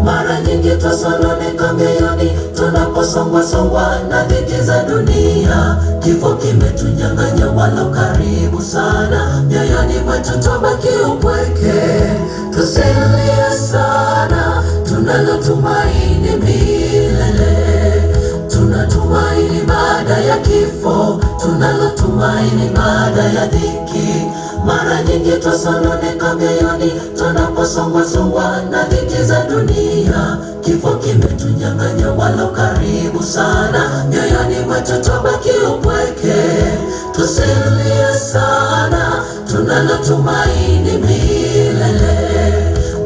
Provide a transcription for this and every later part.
Mara nyingi twasononeka mioyoni tunaposongwa na dhiki za dunia. Kifo kimetunyang'anya walio karibu sana, mioyoni mwetu twabaki upweke. Tusilie sana, tunalo tumaini milele. Tunatumaini baada ya kifo, tunalo tumaini baada ya dhiki. Mara nyingi twasononeka mioyoni tunaposongwa na dhiki za dunia. Kifo kimetunyang'anya walio karibu sana, mioyoni mwetu twabaki upweke. Tusilie sana, tunalo tumaini milele.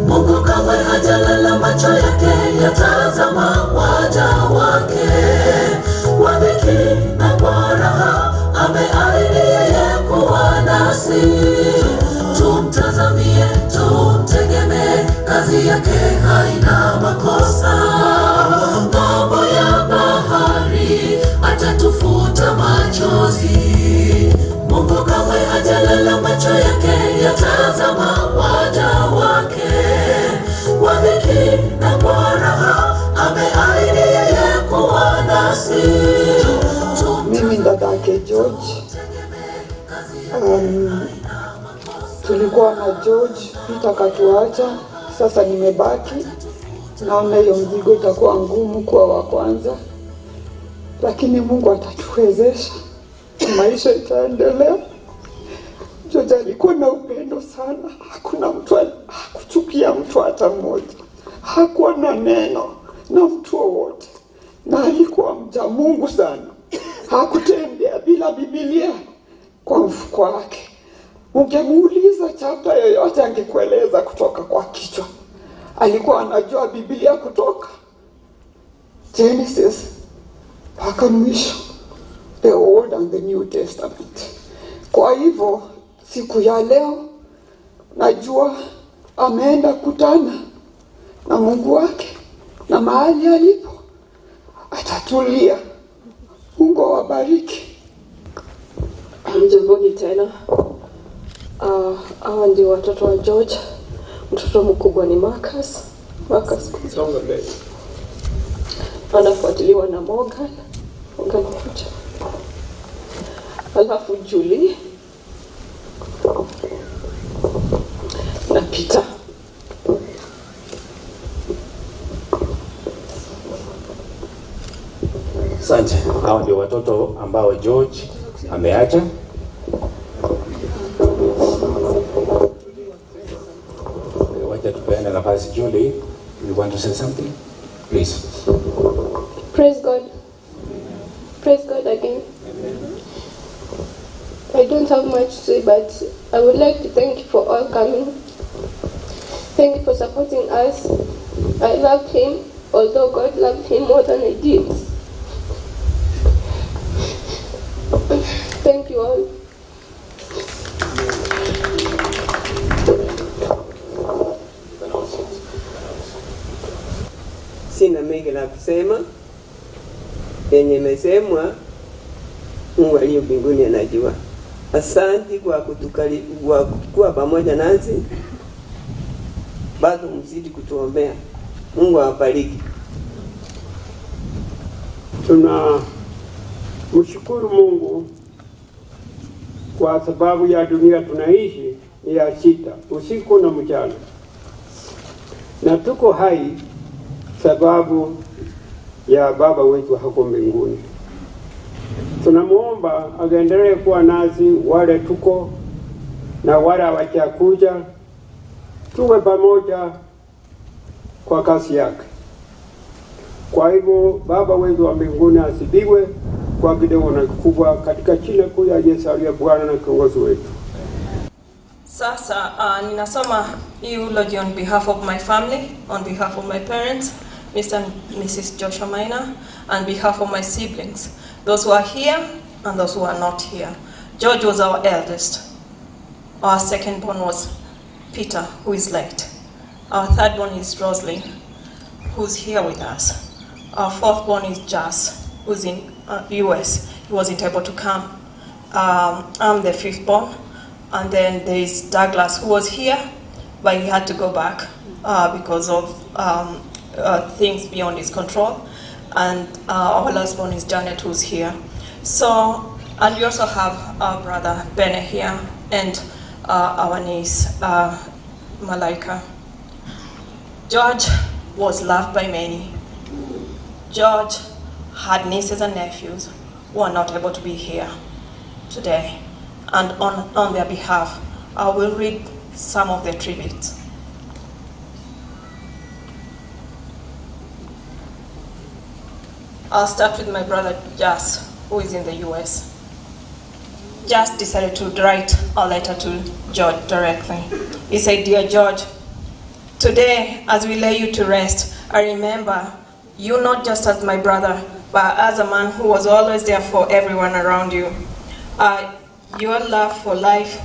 Mungu kamwe hajalala, macho yake yatazama waja wake. Kwa dhiki na kwa raha ameahidi yeye kuwa nasi. Tumtazamie, tumtegemee, kazi yake haina makosa. Ng'ambo ya bahari atatufuta machozi. Mungu kamwe hajalala, macho yake yatazama waja wake. Kwa dhiki na kwa raha ameahidi yeye kuwa nasi. Mimi dadake George. Tulikuwa na George, Peter katuacha, sasa nimebaki. Naona hiyo mzigo itakuwa ngumu kwa wa kwanza, lakini Mungu atatuwezesha. Maisha itaendelea. George alikuwa na upendo sana. Hakuna mtu hakuchukia mtu hata mmoja. Hakuwa na neno na mtu wowote. Na alikuwa mcha Mungu sana. Hakutembea bila Biblia kwa mfuko wake. Ungemuuliza chapta yoyote angekueleza kutoka kwa kichwa. Alikuwa anajua Biblia kutoka Genesis mpaka mwisho, the Old and the New Testament. Kwa hivyo siku ya leo najua ameenda kutana na Mungu wake, na mahali alipo atatulia. Mungu awabariki. Mjamboni tena. Hawa ndio watoto wa George. Mtoto mkubwa ni Marcus. Songa mbele. Anafuatiliwa na Morgan kuja. Alafu Julie na Peter. Asante. Hao ndio watoto ambao George ameacha. Wacha tupeane nafasi. Julie, you want to say something? Please. Praise God. Praise God again. I don't have much to say, but I would like to thank you for all coming. Thank you for supporting us. I loved him, although God loved him more than I did. Thank you all. Sina mengi la kusema. Yenye mesemwa Mungu aliye mbinguni anajua. Asante kwa kuwa pamoja nasi. Bado mzidi kutuombea. Mungu awabariki. Mshukuru Mungu kwa sababu ya dunia tunaishi ya sita, usiku na mchana. Na tuko hai sababu ya Baba wetu hako mbinguni. Tunamuomba aendelee kuwa nasi, wale tuko na wale wachakuja, tuwe pamoja kwa kazi yake. Kwa hivyo Baba wetu wa mbinguni asifiwe kwa kidogo na kikubwa, katika jina kuu la Yesu aliye Bwana na kiongozi wetu. Sasa ninasoma eulogy on behalf of my family, on behalf of my parents, Mr. and Mrs. Joshua Maina, and behalf of my siblings, those who are here and those who are not here. George was our eldest. Our second born was Peter, who is late. Our third born is Roslyn, who's here with us. Our fourth born is Jas, who's in US. He wasn't able to come. I'm the fifth born. And then there is Douglas, who was here, but he had to go back because of things beyond his control. And our last born is Janet, who's here. So, and we also have our brother Bene here, and our niece Malaika. George was loved by many. George had nieces and nephews who are not able to be here today. And on their behalf, I will read some of their tributes. I'll start with my brother Jas, who is in the US. Jas decided to write a letter to George directly. He said, "Dear George, today as we lay you to rest, I remember you not just as my brother, but as a man who was always there for everyone around you. Your love for life,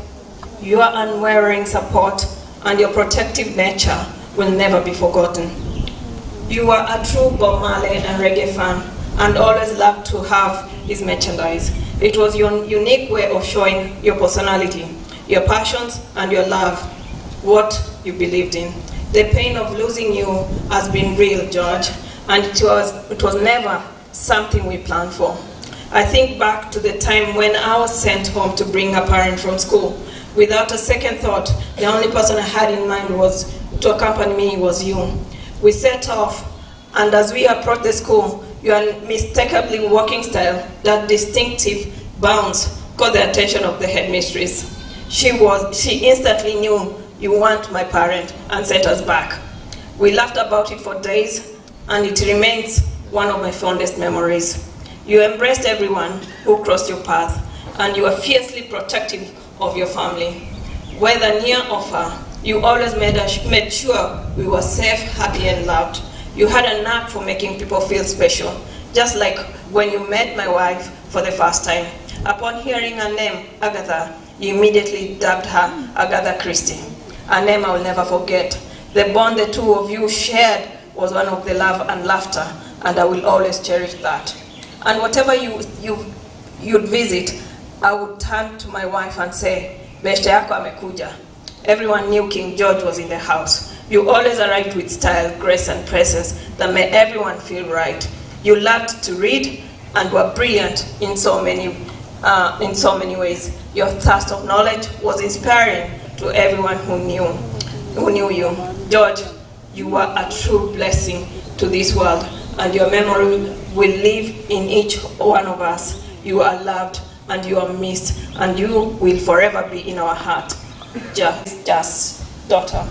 your unwavering support, and your protective nature will never be forgotten. You are a true Bob Marley and reggae fan, and always loved to have his merchandise. It was your unique way of showing your personality, your passions, and your love, what you believed in. The pain of losing you has been real, George, and it was never something we planned for. I think back to the time when I was sent home to bring a parent from school. Without a second thought, the only person I had in mind was to accompany me was you. We set off, and as we approached the school, your unmistakably walking style, that distinctive bounce, caught the attention of the headmistress. She instantly knew you weren't my parent and sent us back. We laughed about it for days, and it remains one of my fondest memories. You embraced everyone who crossed your path, and you were fiercely protective of your family. Whether near or far, you always made sure we were safe, happy, and loved. You had a knack for making people feel special, just like when you met my wife for the first time. Upon hearing her name, Agatha, you immediately dubbed her Agatha Christie, a name I will never forget. The bond the two of you shared was one of the love and laughter, and I will always cherish that. And whatever you'd visit, I would turn to my wife and say, "Beshte yako amekuja." Everyone knew King George was in the house. You always arrived with style, grace, and presence that made everyone feel right. You loved to read and were brilliant in so many ways. Your thirst of knowledge was inspiring to everyone who knew you. George, you were a true blessing to this world, and your memory will live in each one of us. You are loved and you are missed, and you will forever be in our heart. Jas' daughter.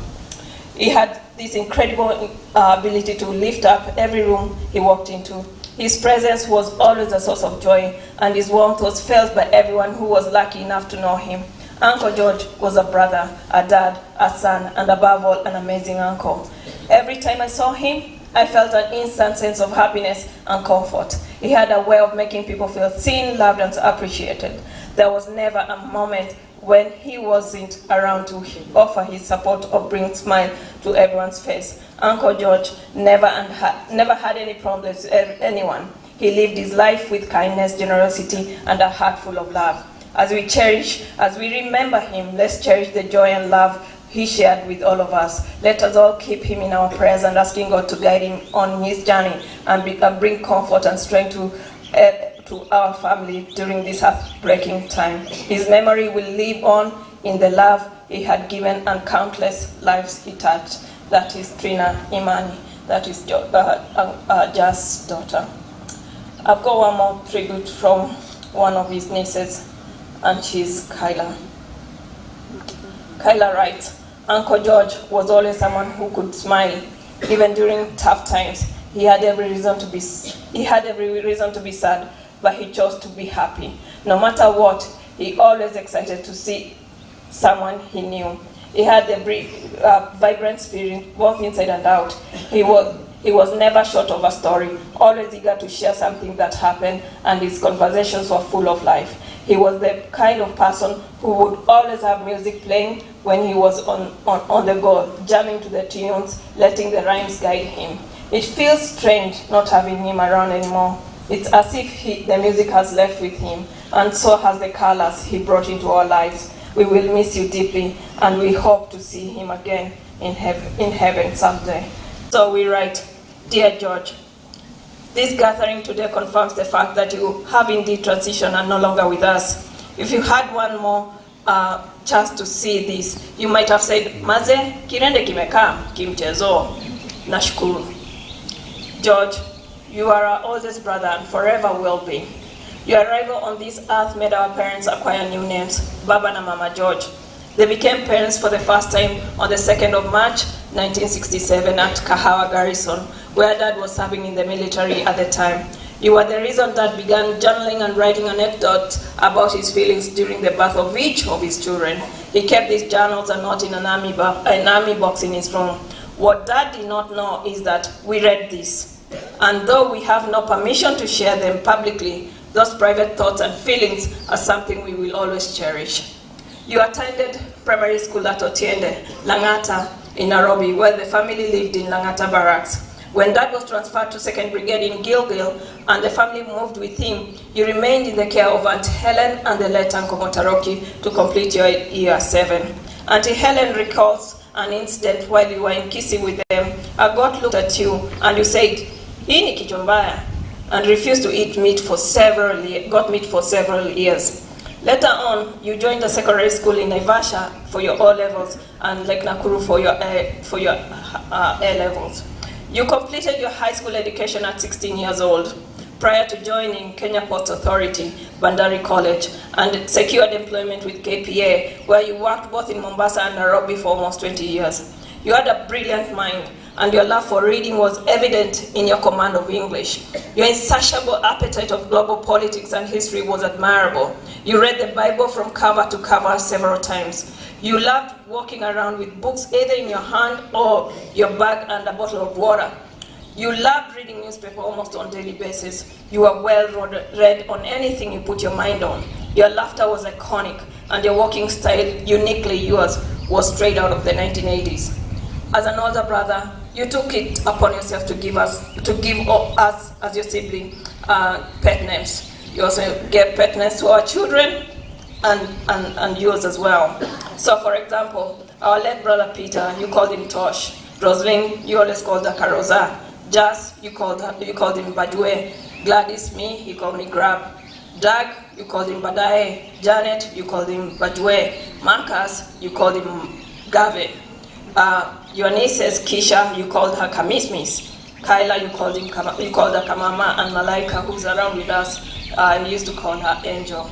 He had this incredible ability to lift up every room he walked into. His presence was always a source of joy, and his warmth was felt by everyone who was lucky enough to know him. Uncle George was a brother, a dad, a son, and above all, an amazing uncle. Every time I saw him, I felt an instant sense of happiness and comfort. He had a way of making people feel seen, loved, and appreciated. There was never a moment when he wasn't around to offer his support or bring a smile to everyone's face. Uncle George never had any problems with anyone. He lived his life with kindness, generosity, and a heart full of love. As we remember him, let's cherish the joy and love he shared with all of us. Let us all keep him in our prayers and asking God to guide him on his journey and bring comfort and strength to our family during this heartbreaking time. His memory will live on in the love he had given and countless lives he touched. That is Trina Imani. That is Jas' daughter. I've got one more tribute from one of his nieces, and she's Kyla. Kyla writes, Uncle George was always someone who could smile, even during tough times. He had every reason to be sad, but he chose to be happy. No matter what, he always excited to see someone he knew. He had a vibrant spirit, both inside and out. He was never short of a story, always eager to share something that happened, and his conversations were full of life. He was the kind of person who would always have music playing when he was on the go, jamming to the tunes, letting the rhymes guide him. It feels strange not having him around anymore. It's as if the music has left with him, and so has the colors he brought into our lives. We will miss you deeply, and we hope to see him again in heaven someday. So we write, Dear George, this gathering today confirms the fact that you have indeed transitioned and no longer with us. If you had one more chance to see this, you might have said, Maze, kirende kimeka, kimchezo, nashukuru. George, you are our oldest brother and forever will be. Your arrival on this earth made our parents acquire new names, Baba and Mama George. They became parents for the first time on the 2nd of March, 1967 at Kahawa Garrison, where Dad was serving in the military at the time. You were the reason Dad began journaling and writing anecdotes about his feelings during the birth of each of his children. He kept these journals and not in an army box in his room. What Dad did not know is that we read this. And though we have no permission to share them publicly, those private thoughts and feelings are something we will always cherish. You attended primary school at Otiende, Langata, in Nairobi, where the family lived in Langata Barracks. When Dad was transferred to 2nd Brigade in Gilgil and the family moved with him, you remained in the care of Aunt Helen and the late Uncle Motaroki to complete your year 7. Auntie Helen recalls an incident while you were in Kisii with them. A goat looked at you and you said, "Hii ni kichwa mbaya," and refused to eat meat for several years. Later on, you joined the secondary school in Naivasha for your O-levels and Lake Nakuru for your A-levels. You completed your high school education at 16 years old, prior to joining Kenya Ports Authority, Bandari College, and secured employment with KPA, where you worked both in Mombasa and Nairobi for almost 20 years. You had a brilliant mind, and your love for reading was evident in your command of English. Your insatiable appetite of global politics and history was admirable. You read the Bible from cover to cover several times. You loved walking around with books either in your hand or your bag and a bottle of water. You loved reading newspaper almost on a daily basis. You were well read on anything you put your mind on. Your laughter was iconic, and your walking style, uniquely yours, was straight out of the 1980s. As an older brother, you took it upon yourself to give us as your sibling pet names. You also gave pet names to our children and yours as well. So, for example, our late brother Peter, you called him Tosh. Rosalind, you always called her Karoza. Jazz, you called him Bajwe. Gladys, me, you called me Grab. Doug, you called him Badae. Janet, you called him Bajwe. Marcus, you called him Gave. Your nieces, Kisha, you called her Kamismis. Kyla, you called her Kamama, and Malaika, who's around with us, you used to call her Angel.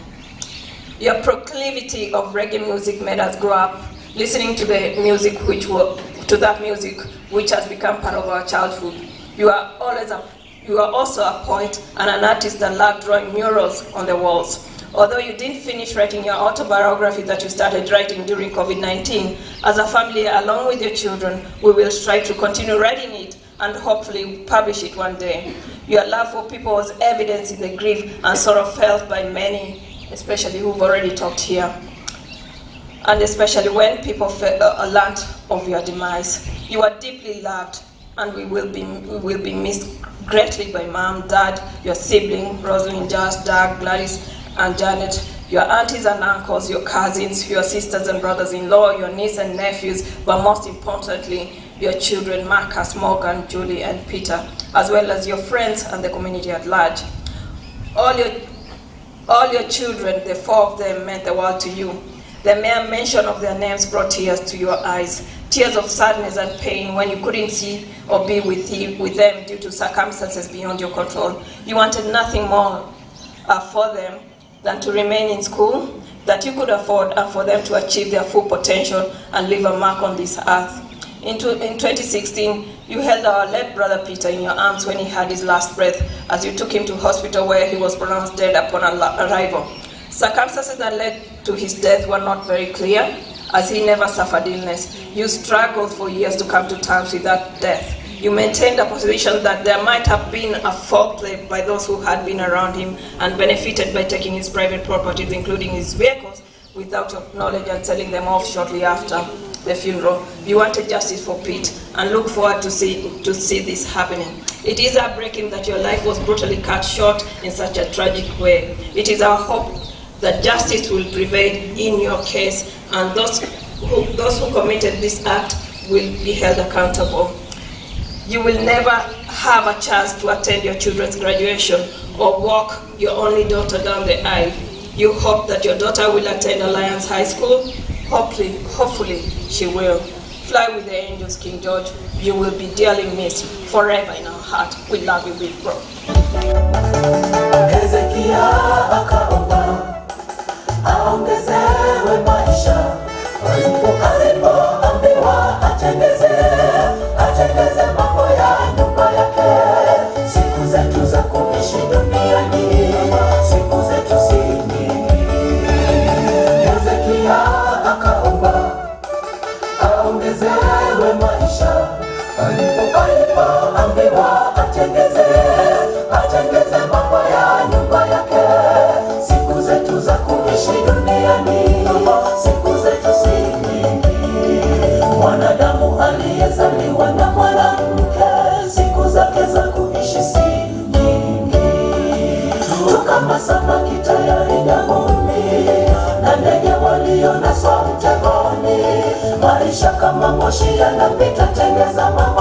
Your proclivity of reggae music made us grow up listening to that music which has become part of our childhood. You are also a poet and an artist that loved drawing murals on the walls. Although you didn't finish writing your autobiography that you started writing during COVID-19, as a family, along with your children, we will strive to continue writing it and hopefully publish it one day. Your love for people was evident in the grief and sorrow felt by many, especially who've already talked here. And especially when people learned of your demise. You are deeply loved, and we will be missed greatly by Mom, Dad, your sibling, Rosalind, Jazz, Doug, Gladys, and Janet, your aunties and uncles, your cousins, your sisters and brothers-in-law, your nieces and nephews, but most importantly, your children, Marcus, Morgan, Julie, and Peter, as well as your friends and the community at large. All your children, the 4 of them, meant the world to you. The mere mention of their names brought tears to your eyes, tears of sadness and pain when you couldn't see or be with them due to circumstances beyond your control. You wanted nothing more for them than to remain in school that you could afford, and for them to achieve their full potential and leave a mark on this earth. In 2016, you held our late brother Peter in your arms when he had his last breath, as you took him to hospital where he was pronounced dead upon arrival. Circumstances that led to his death were not very clear, as he never suffered illness. You struggled for years to come to terms with that death. You maintained a position that there might have been a foul play by those who had been around him and benefited by taking his private properties, including his vehicles, without your knowledge and selling them off shortly after the funeral. You wanted justice for Pete and look forward to see this happening. It is heartbreaking that your life was brutally cut short in such a tragic way. It is our hope that justice will prevail in your case, and those who committed this act will be held accountable. You will never have a chance to attend your children's graduation or walk your only daughter down the aisle. You hope that your daughter will attend Alliance High School. Hopefully she will. Fly with the angels, King George. You will be dearly missed forever in our heart. We love you, big bro. Hezekia akaomba aongezewe maisha, alipoambiwa atengeze mambo ya nyumba yake. Siku zetu za kuishi duniani, siku zetu si nyingi. Hezekia akaomba aongezewe maisha, alipoambiwa atengeze mambo ya nyumba yake. Siku zetu za kuishi duniani, siku zetu si nyingi. Mwanadamu aliyezaliwa na mwanamke, siku zake za kuishi si nyingi. Tu kama samaki tayari nyang'uni, na ndege walionaswa mtegoni. Maisha kama moshi yanapita, tengeza mambo